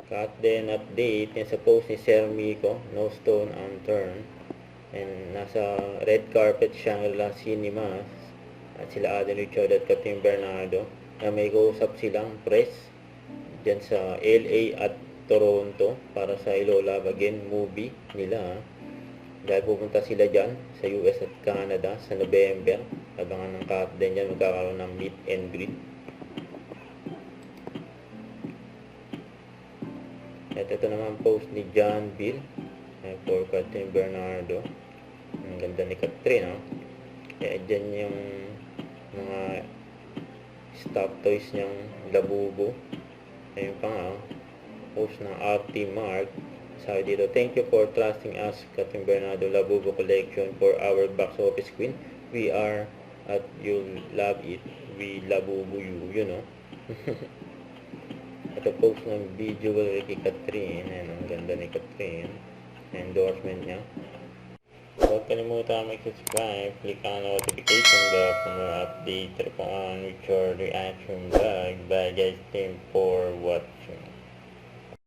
Cut din update yan sa post ni Sir Miko, No Stone Unturned. And nasa red carpet Shangri-La Cinemas at sila Aden Richard at Catherine Bernardo na may kausap silang press dyan sa LA at Toronto para sa Hello Love Again movie nila. Dahil pupunta sila dyan sa US at Canada sa November. Abangan ng cut din dyan, magkakaroon ng meet and greet. At ito naman post ni John Bill for Catherine Bernardo. Ang ganda ni Catherine, no? Kaya dyan yung mga stop toys niyang labubo. Ayun pa nga, post ng RT Mark. Sabi dito, thank you for trusting us, Catherine Bernardo Labubo Collection, for our box office queen. We are at you love it. We labubo you, you know. Ito post ng video kay Catherine. Ayan, ang ganda ni Catherine. Endorsement niya. Huwag kalimutan mag-subscribe, click on notification bell for more updates on Richard Reaction Vlog. Bye guys, thanks for watching.